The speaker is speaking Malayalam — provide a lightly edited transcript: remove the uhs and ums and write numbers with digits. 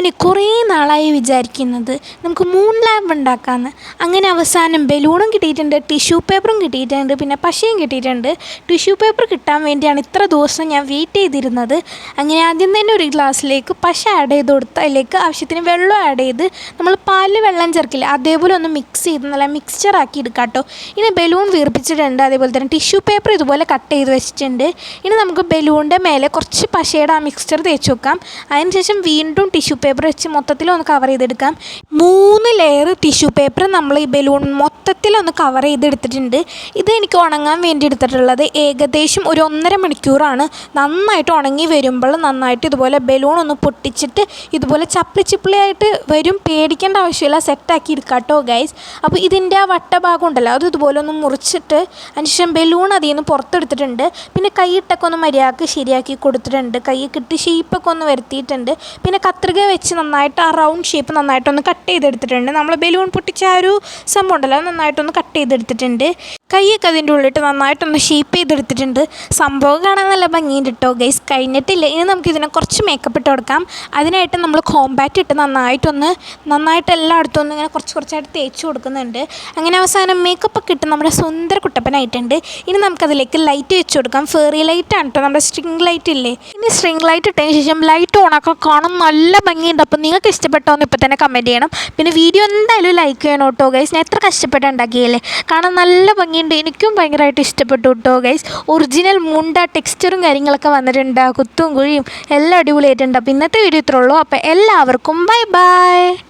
അങ്ങനെ കുറേ നാളായി വിചാരിക്കുന്നത് നമുക്ക് മൂൺ ലാമ്പ് ഉണ്ടാക്കാമെന്ന്. അങ്ങനെ അവസാനം ബലൂണും കിട്ടിയിട്ടുണ്ട്, ടിഷ്യൂ പേപ്പറും കിട്ടിയിട്ടുണ്ട്, പിന്നെ പശയും കിട്ടിയിട്ടുണ്ട്. ടിഷ്യൂ പേപ്പർ കിട്ടാൻ വേണ്ടിയാണ് ഇത്ര ദിവസം ഞാൻ വെയിറ്റ് ചെയ്തിരുന്നത്. അങ്ങനെ ആദ്യം തന്നെ ഒരു ഗ്ലാസ്സിലേക്ക് പശ ആഡ് ചെയ്ത് കൊടുത്ത് അതിലേക്ക് ആവശ്യത്തിന് വെള്ളം ആഡ് ചെയ്ത് നമ്മൾ പാലിൽ വെള്ളം ചേർക്കില്ല അതേപോലെ ഒന്ന് മിക്സ് ചെയ്ത് നല്ല മിക്സ്ചർ ആക്കി എടുക്കാം കേട്ടോ. ഇനി ബലൂൺ വീർപ്പിച്ചിട്ടുണ്ട്, അതേപോലെ തന്നെ ടിഷ്യൂ പേപ്പർ ഇതുപോലെ കട്ട് ചെയ്ത് വെച്ചിട്ടുണ്ട്. ഇനി നമുക്ക് ബലൂണിൻ്റെ മേലെ കുറച്ച് പശയുടെ ആ മിക്സ്ചർ തേച്ച് വെക്കാം. അതിനുശേഷം വീണ്ടും ടിഷ്യൂ പേപ്പർ വെച്ച് മൊത്തത്തിലൊന്ന് കവർ ചെയ്തെടുക്കാം. 3 ലെയർ ടിഷ്യൂ പേപ്പർ നമ്മൾ ഈ ബലൂൺ മൊത്തത്തിലൊന്ന് കവർ ചെയ്തെടുത്തിട്ടുണ്ട്. ഇത് എനിക്ക് ഉണങ്ങാൻ വേണ്ടി എടുത്തിട്ടുള്ളത് ഏകദേശം ഒരു 1.5 മണിക്കൂറാണ്. നന്നായിട്ട് ഉണങ്ങി വരുമ്പോൾ നന്നായിട്ട് ഇതുപോലെ ബലൂൺ ഒന്ന് പൊട്ടിച്ചിട്ട് ഇതുപോലെ ചപ്പിളിയായിട്ട് വരും. പേടിക്കേണ്ട ആവശ്യമില്ല, സെറ്റാക്കി എടുക്കാം കേട്ടോ ഗൈസ്. അപ്പോൾ ഇതിൻ്റെ ആ വട്ടഭാഗം ഉണ്ടല്ലോ അത് ഇതുപോലെ ഒന്ന് മുറിച്ചിട്ട് അതിനുശേഷം ബലൂൺ അതിൽ നിന്ന് പുറത്തെടുത്തിട്ടുണ്ട്. പിന്നെ കൈയിട്ടൊക്കെ ഒന്ന് മര്യാദക്ക് ശരിയാക്കി കൊടുത്തിട്ടുണ്ട്, കൈ കിട്ടി ഷേപ്പൊക്കെ ഒന്ന് വരുത്തിയിട്ടുണ്ട്. പിന്നെ കത്രിക വെച്ച് നന്നായിട്ട് ആ റൗണ്ട് ഷേപ്പ് നന്നായിട്ടൊന്ന് കട്ട് ചെയ്തെടുത്തിട്ടുണ്ട്. നമ്മൾ ബലൂൺ പൊട്ടിച്ച ആ ഒരു സംഭവം ഉണ്ടല്ലോ അത് നന്നായിട്ടൊന്ന് കട്ട് ചെയ്തെടുത്തിട്ടുണ്ട്. കൈയൊക്കെ അതിൻ്റെ ഉള്ളിട്ട് നന്നായിട്ടൊന്ന് ഷേപ്പ് ചെയ്തെടുത്തിട്ടുണ്ട്. സംഭവം കാണാൻ നല്ല ഭംഗിയുണ്ട് കേട്ടോ ഗൈസ്. കഴിഞ്ഞിട്ടില്ല, ഇനി നമുക്കിതിനെ കുറച്ച് മേക്കപ്പ് ഇട്ട് കൊടുക്കാം. അതിനായിട്ട് നമ്മൾ കോമ്പാക്റ്റ് ഇട്ട് നന്നായിട്ട് എല്ലായിടത്തും ഒന്ന് ഇങ്ങനെ കുറച്ചായിട്ട് തേച്ച് കൊടുക്കുന്നുണ്ട്. അങ്ങനെ അവസാനം മേക്കപ്പ് ഒക്കെ ഇട്ട് നമ്മുടെ സുന്ദര കുട്ടപ്പനായിട്ടുണ്ട്. ഇനി നമുക്കതിലേക്ക് ലൈറ്റ് വെച്ച് കൊടുക്കാം. ഫെയറി ലൈറ്റാണ് കേട്ടോ, നമ്മുടെ സ്ട്രിങ് ലൈറ്റ് ഇല്ലേ. ഇനി സ്ട്രിങ് ലൈറ്റ് ഇട്ടതിന് ശേഷം ലൈറ്റ് ഓണാക്കാൻ കാണാൻ നല്ല ഭംഗിയുണ്ട്. അപ്പോൾ നിങ്ങൾക്ക് ഇഷ്ടപ്പെട്ടോന്ന് ഇപ്പോൾ തന്നെ കമൻറ്റ് ചെയ്യണം. പിന്നെ വീഡിയോ എന്തായാലും ലൈക്ക് ചെയ്യണം കേട്ടോ ഗൈസ്. ഞാൻ എത്ര കഷ്ടപ്പെട്ട് ഉണ്ടാക്കിയല്ലേ, കാണാൻ നല്ല ഭംഗിയുണ്ട്. എനിക്കും ഭയങ്കരമായിട്ട് ഇഷ്ടപ്പെട്ടു കേട്ടോ ഗൈസ്. ഒറിജിനൽ മുണ്ട ടെക്സ്ചറും കാര്യങ്ങളൊക്കെ വന്നിട്ടുണ്ട്, കുത്തും കുഴിയും എല്ലാം അടിപൊളിയായിട്ടുണ്ട്. അപ്പോൾ ഇന്നത്തെ വീഡിയോ ഇത്രേ ഉള്ളൂ. അപ്പോൾ എല്ലാവർക്കും ബൈ ബൈ.